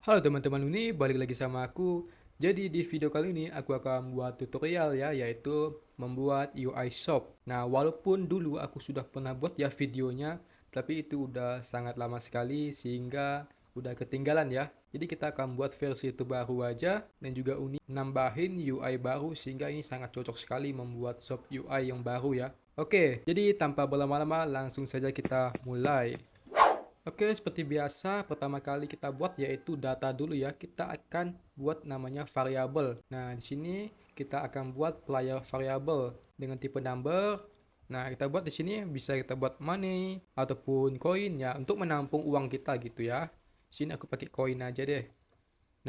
Halo teman-teman, ini balik lagi sama aku. Jadi di video kali ini aku akan buat tutorial ya, yaitu membuat UI shop. Nah, walaupun dulu aku sudah pernah buat ya videonya, tapi itu udah sangat lama sekali sehingga udah ketinggalan ya. Jadi kita akan buat versi terbaru aja dan juga unik nambahin UI baru sehingga ini sangat cocok sekali membuat shop UI yang baru ya. Oke, jadi tanpa berlama-lama langsung saja kita mulai. Oke, seperti biasa, pertama kali kita buat yaitu data dulu ya. Kita akan buat namanya variabel. Nah, di sini kita akan buat player variable dengan tipe number. Nah, kita buat di sini bisa kita buat money ataupun coin ya untuk menampung uang kita gitu ya. Sini aku pakai coin aja deh.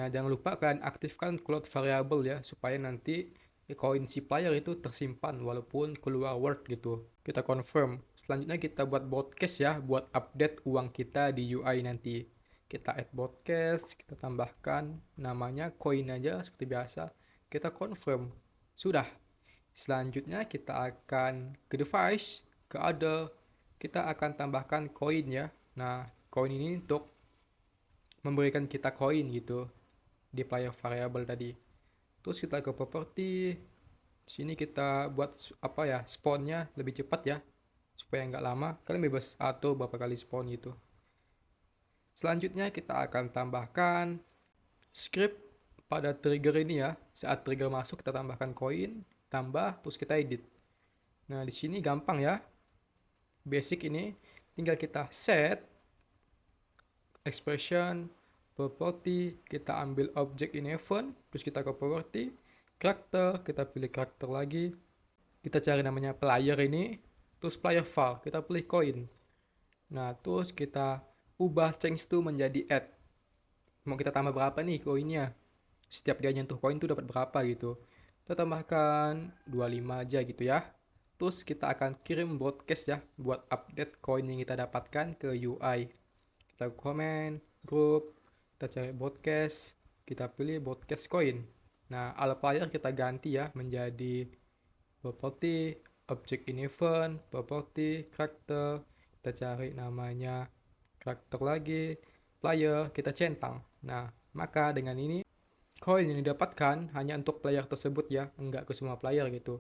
Nah, jangan lupa kalian aktifkan cloud variable ya, supaya nanti koin si player itu tersimpan walaupun keluar word gitu. Kita confirm. Selanjutnya kita buat broadcast ya, buat update uang kita di UI nanti. Kita add broadcast, kita tambahkan namanya coin aja seperti biasa. Kita confirm. Sudah. Selanjutnya kita akan ke device, ke other, kita akan tambahkan coin ya. Nah, coin ini untuk memberikan kita koin gitu di player variable tadi. Terus kita ke property. Sini kita buat apa ya, spawnnya lebih cepat ya, supaya nggak lama. Kalian bebas atur berapa kali spawn gitu. Selanjutnya kita akan tambahkan script pada trigger ini ya. Saat trigger masuk kita tambahkan koin, tambah, terus kita edit. Nah di sini gampang ya. Basic ini tinggal kita set expression, property, kita ambil object in event, terus kita ke property, karakter, kita pilih karakter lagi, kita cari namanya player ini, terus player var, kita pilih coin. Nah, terus kita ubah change to menjadi add. Mau kita tambah berapa nih koinnya? Setiap dia nyentuh koin tuh dapat berapa gitu. Kita tambahkan 25 aja gitu ya. Terus kita akan kirim broadcast ya buat update koin yang kita dapatkan ke UI. Kita komen, grup, kita cari broadcast, kita pilih broadcast coin. Nah, all player kita ganti ya menjadi property, object in event, property, karakter. Kita cari namanya karakter lagi, player, kita centang. Nah, maka dengan ini koin yang didapatkan hanya untuk player tersebut ya, enggak ke semua player gitu.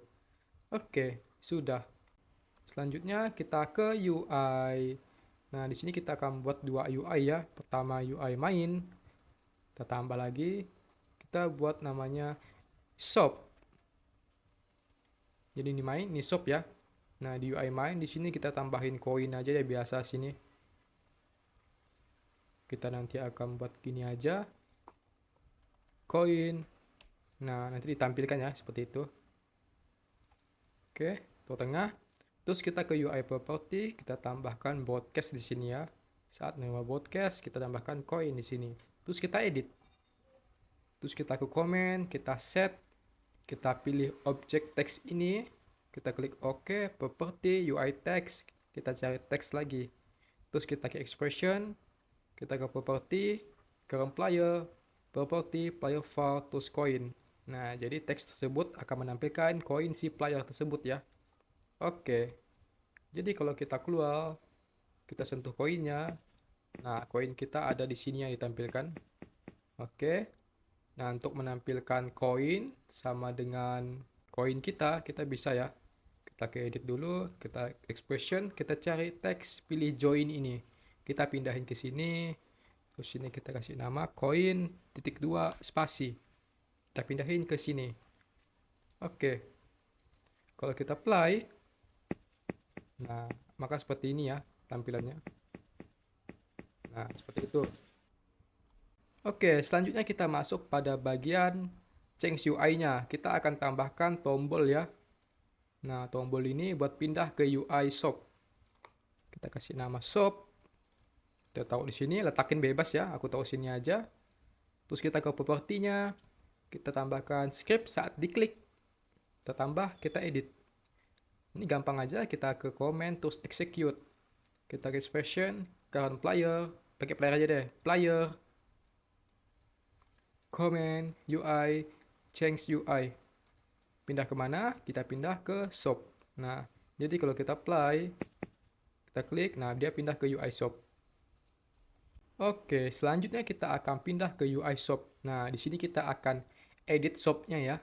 Oke, sudah. Selanjutnya kita ke UI. Nah, di sini kita akan buat dua UI ya. Pertama UI main, kita tambah lagi, kita buat namanya shop. Jadi ini main, ini shop ya. Nah, di UI main di sini kita tambahin koin aja ya biasa sini. Kita nanti akan buat gini aja. Koin. Nah, nanti ditampilkan ya seperti itu. Oke, tuh tengah. Terus kita ke UI property, kita tambahkan broadcast di sini ya. Saat menerima broadcast, kita tambahkan coin di sini. Terus kita edit. Terus kita ke comment, kita set, kita pilih objek text ini, kita klik OK, property, UI text, kita cari text lagi. Terus kita ke expression, kita ke property, current player, property, player var, terus coin. Nah, jadi teks tersebut akan menampilkan koin si player tersebut ya. Oke. Jadi kalau kita keluar, kita sentuh koinnya. Nah, koin kita ada di sini yang ditampilkan. Oke. Nah, untuk menampilkan koin sama dengan koin kita bisa ya. Kita ke edit dulu, kita expression, kita cari teks, pilih join ini. Kita pindahin ke sini. Terus sini kita kasih nama koin titik dua spasi. Kita pindahin ke sini. Oke. Kalau kita play, nah, maka seperti ini ya tampilannya. Nah, seperti itu. Oke, selanjutnya kita masuk pada bagian change UI-nya. Kita akan tambahkan tombol ya. Nah, tombol ini buat pindah ke UI shop. Kita kasih nama shop. Kita taruh di sini, letakin bebas ya. Aku taruh sini aja. Terus kita ke propertinya. Kita tambahkan script saat diklik. Kita tambah, kita edit. Ini gampang aja, kita ke comment terus execute. Kita ke expression, current player, pakai player aja deh. Player, comment, UI, change UI. Pindah kemana? Kita pindah ke shop. Nah, jadi kalau kita apply, kita klik, nah dia pindah ke UI shop. Oke, selanjutnya kita akan pindah ke UI shop. Nah, di sini kita akan edit shopnya ya.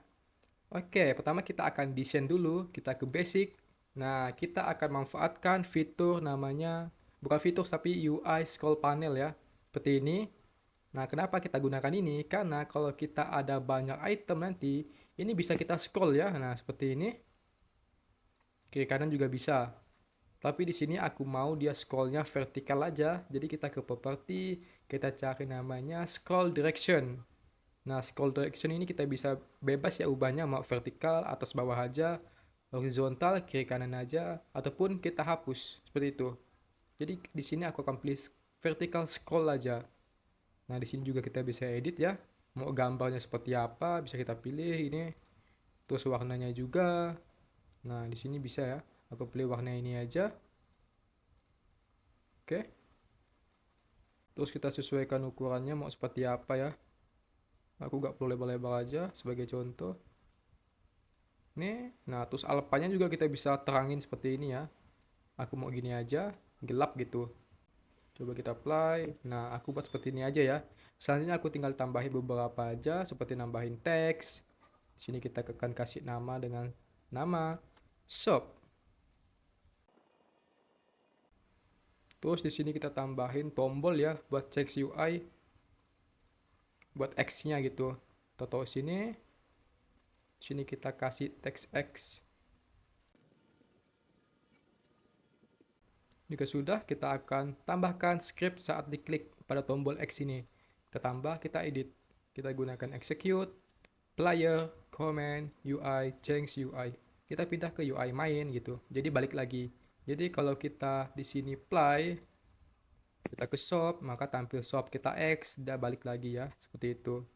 Oke, pertama kita akan desain dulu, kita ke basic. Nah, kita akan manfaatkan fitur namanya, bukan fitur tapi UI scroll panel ya. Seperti ini. Nah, kenapa kita gunakan ini? Karena kalau kita ada banyak item nanti, ini bisa kita scroll ya. Nah, seperti ini. Kiri kanan juga bisa. Tapi di sini aku mau dia scrollnya vertikal aja. Jadi kita ke property, kita cari namanya scroll direction. Nah, scroll direction ini kita bisa bebas ya ubahnya mau vertikal, atas bawah aja, horizontal, kiri kanan aja, ataupun kita hapus seperti itu. Jadi di sini aku akan pilih vertical scroll aja. Nah, di sini juga kita bisa edit ya. Mau gambarnya seperti apa, bisa kita pilih ini. Terus warnanya juga. Nah, di sini bisa ya. Aku pilih warna ini aja. Oke. Terus kita sesuaikan ukurannya mau seperti apa ya. Aku gak perlu lebar-lebar aja sebagai contoh. Nih, nah terus alpanya juga kita bisa terangin seperti ini ya. Aku mau gini aja, gelap gitu. Coba kita apply. Nah, aku buat seperti ini aja ya. Selanjutnya aku tinggal tambahin beberapa aja, seperti nambahin teks. Di sini kita akan kasih nama dengan nama shop. Terus di sini kita tambahin tombol ya buat cek UI, buat X-nya gitu. Tahu sini. Sini kita kasih teks X. Jika sudah, kita akan tambahkan script saat diklik pada tombol X ini. Kita tambah, kita edit. Kita gunakan execute, player, command, UI, change UI. Kita pindah ke UI main gitu. Jadi balik lagi. Jadi kalau kita di sini play, kita ke shop, maka tampil shop kita X, dan balik lagi ya. Seperti itu.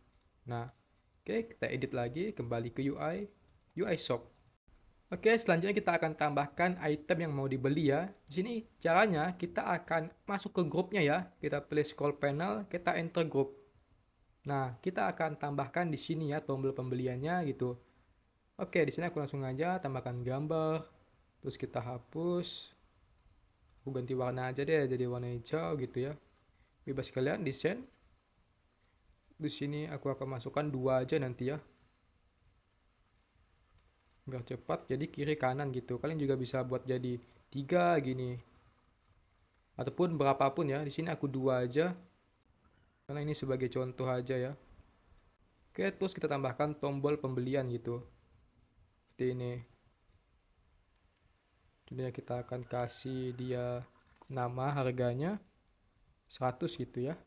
Nah, oke, kita edit lagi, kembali ke UI shop. Oke, selanjutnya kita akan tambahkan item yang mau dibeli ya. Di sini caranya kita akan masuk ke grupnya ya. Kita pilih scroll panel, kita enter group. Nah, kita akan tambahkan di sini ya tombol pembeliannya gitu. Oke, di sini aku langsung aja tambahkan gambar. Terus kita hapus. Aku ganti warna aja deh, jadi warna hijau gitu ya. Bebas kalian desain. Di sini aku akan masukkan 2 aja nanti ya. Biar cepat, jadi kiri kanan gitu. Kalian juga bisa buat jadi 3 gini. Ataupun berapapun ya. Di sini aku 2 aja. Karena ini sebagai contoh aja ya. Oke, terus kita tambahkan tombol pembelian gitu. Seperti ini. Jadi kita akan kasih dia nama harganya 100 gitu ya.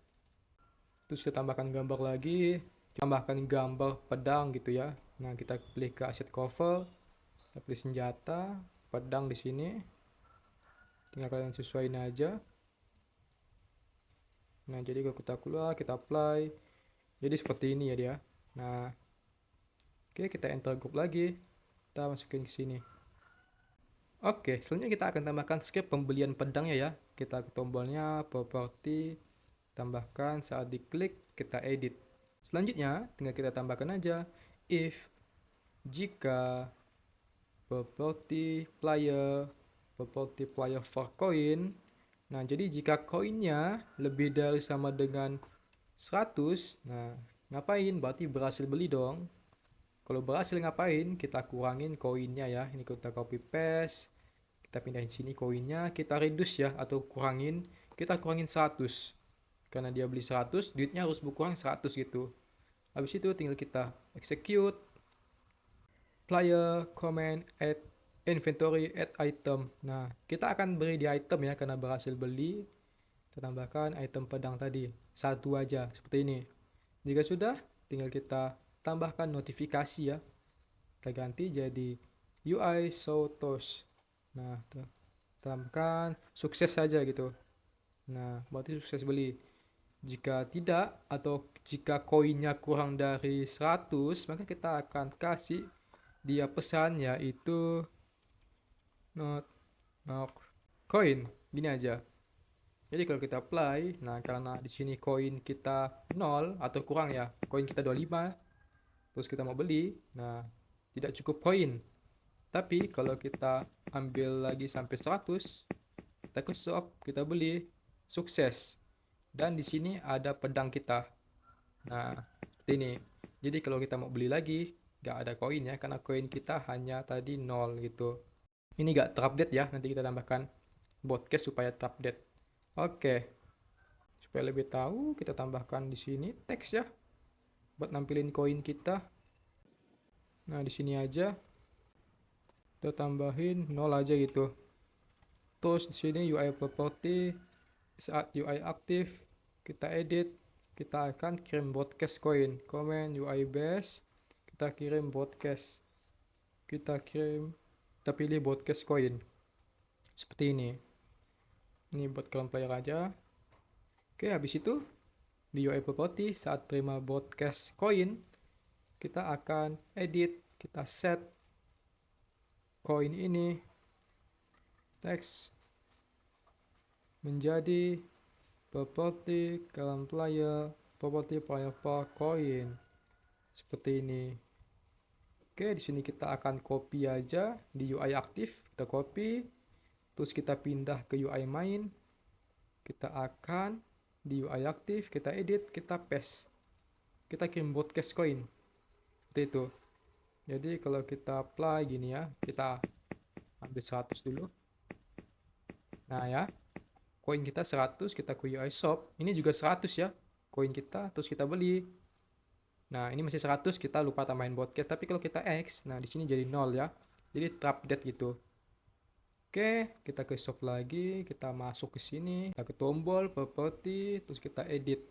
Terus kita tambahkan gambar lagi. Tambahkan gambar pedang gitu ya. Nah, kita pilih ke asset cover. Kita pilih senjata. Pedang di sini. Tinggal kalian sesuaiin aja. Nah, jadi kalau kita keluar, kita apply. Jadi seperti ini ya dia. Nah, oke, kita enter group lagi. Kita masukin ke sini. Oke, selanjutnya kita akan tambahkan script pembelian pedangnya ya. Kita ke tombolnya, property, tambahkan saat diklik, kita edit. Selanjutnya, tinggal kita tambahkan aja if jika property player for coin. Nah, jadi jika koinnya lebih dari sama dengan 100, nah ngapain? Berarti berhasil beli dong. Kalau berhasil ngapain? Kita kurangin koinnya ya. Ini kita copy paste. Kita pindahin sini koinnya. Kita reduce ya. Atau kurangin. Kita kurangin 100. Karena dia beli 100. Duitnya harus berkurang 100 gitu. Habis itu tinggal kita execute. Player, command, add inventory, add item. Nah, kita akan beri di item ya. Karena berhasil beli. Kita tambahkan item pedang tadi. 1 aja. Seperti ini. Jika sudah, tinggal kita tambahkan notifikasi ya. Kita ganti jadi UI show toast. Nah, tambahkan sukses saja gitu. Nah, berarti sukses beli. Jika tidak atau jika koinnya kurang dari 100, maka kita akan kasih dia pesan yaitu not coin. Gini aja. Jadi kalau kita apply, nah karena di sini koin kita 0 atau kurang ya, koin kita 25, terus kita mau beli, nah tidak cukup koin. Tapi kalau kita ambil lagi sampai 100, kita ke shop, kita beli, sukses. Dan di sini ada pedang kita. Nah, seperti ini. Jadi kalau kita mau beli lagi, nggak ada koin ya, karena koin kita hanya tadi 0 gitu. Ini nggak terupdate ya, nanti kita tambahkan podcast supaya terupdate. Oke, supaya lebih tahu, kita tambahkan di sini teks ya, buat nampilin koin kita. Nah, di sini aja, kita tambahin 0 aja gitu. Terus di sini UI property, saat UI aktif, kita edit, kita akan kirim broadcast coin. Comment UI base, kita kirim broadcast. Kita pilih broadcast coin. Seperti ini. Ini buat current player aja. Oke, habis itu di UI property saat terima broadcast coin, kita akan edit, kita set coin ini teks menjadi property current player for coin seperti ini. Oke, di sini kita akan copy aja di UI aktif, kita copy, terus kita pindah ke UI main, kita akan di UI aktif, kita edit, kita paste, kita kirim broadcast coin seperti itu. Jadi kalau kita apply gini ya, kita ambil 100 dulu. Nah ya, koin kita 100, kita ke UI shop, ini juga 100 ya koin kita, terus kita beli. Nah, ini masih 100, kita lupa tambahin broadcast, tapi kalau kita X, nah di sini jadi 0 ya. Jadi terupdate gitu. Oke, kita ke shop lagi, kita masuk ke sini, kita ke tombol property, terus kita edit.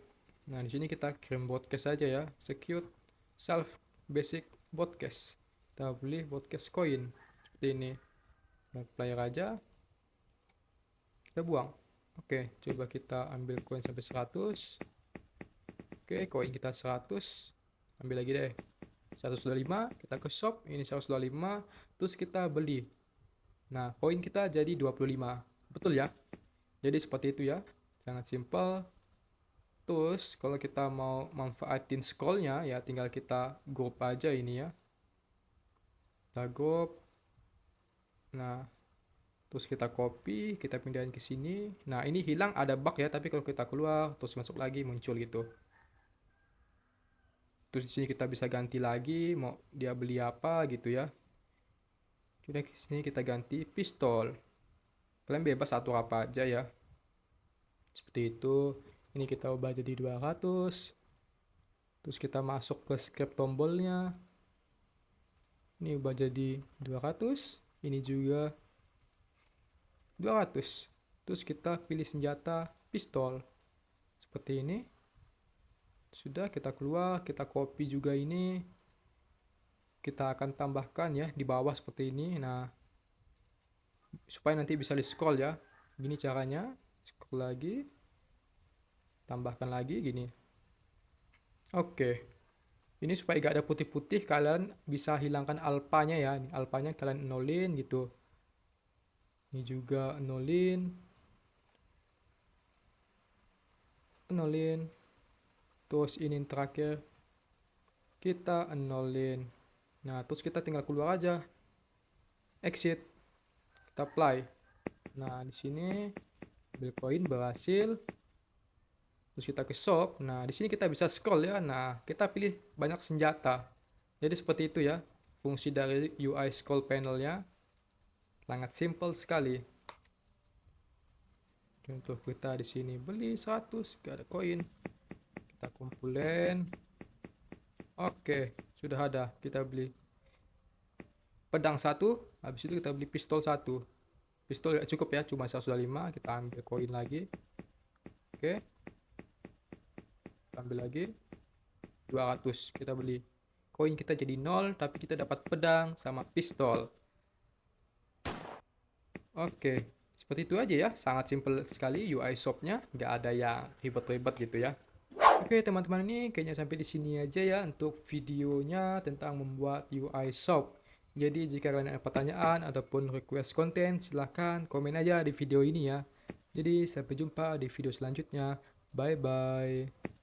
Nah, di sini kita kirim broadcast aja ya, secure self basic broadcast. Kita beli broadcast coin seperti ini. Nah, player aja, kita buang. Oke, coba kita ambil koin sampai 100. Oke, koin kita 100. Ambil lagi deh. 125, kita ke shop, ini 125, terus kita beli. Nah, koin kita jadi 25. Betul ya? Jadi seperti itu ya. Sangat simpel. Terus kalau kita mau manfaatin scrollnya ya tinggal kita group aja ini ya. Kita group. Nah, terus kita copy, kita pindahin ke sini. Nah, ini hilang ada bug ya, tapi kalau kita keluar terus masuk lagi muncul gitu. Terus di sini kita bisa ganti lagi mau dia beli apa gitu ya. Kita di sini kita ganti pistol. Kalian bebas atur apa aja ya. Seperti itu. Ini kita ubah jadi 200. Terus kita masuk ke script tombolnya. Ini ubah jadi 200. Ini juga 200. Terus kita pilih senjata pistol. Seperti ini. Sudah, kita keluar, kita copy juga ini. Kita akan tambahkan ya di bawah seperti ini. Nah, supaya nanti bisa di scroll ya. Gini caranya. Scroll lagi. Tambahkan lagi gini. Oke. Ini supaya gak ada putih-putih, kalian bisa hilangkan alpanya ya. Ini alpanya kalian nolin gitu. Ini juga nolin. Nolin. Terus ini terakhir kita nolin. Nah, terus kita tinggal keluar aja. Exit. Kita apply. Nah, di sini ambil koin berhasil. Terus kita ke shop. Nah, di sini kita bisa scroll ya. Nah, kita pilih banyak senjata. Jadi seperti itu ya. Fungsi dari UI scroll panelnya. Sangat simple sekali. Contoh kita di sini beli 100, gak ada koin. Kita kumpulin. Oke, sudah ada. Kita beli pedang 1, habis itu kita beli pistol 1. Pistol gak cukup ya, cuma 105. Kita ambil koin lagi. Oke. Kita ambil lagi 200. Kita beli. Koin kita jadi 0, tapi kita dapat pedang sama pistol. Oke, seperti itu aja ya. Sangat simple sekali UI shopnya, nggak ada yang ribet-ribet gitu ya. Oke teman-teman, ini kayaknya sampai di sini aja ya untuk videonya tentang membuat UI shop. Jadi jika kalian ada pertanyaan ataupun request konten, silahkan komen aja di video ini ya. Jadi sampai jumpa di video selanjutnya. Bye bye.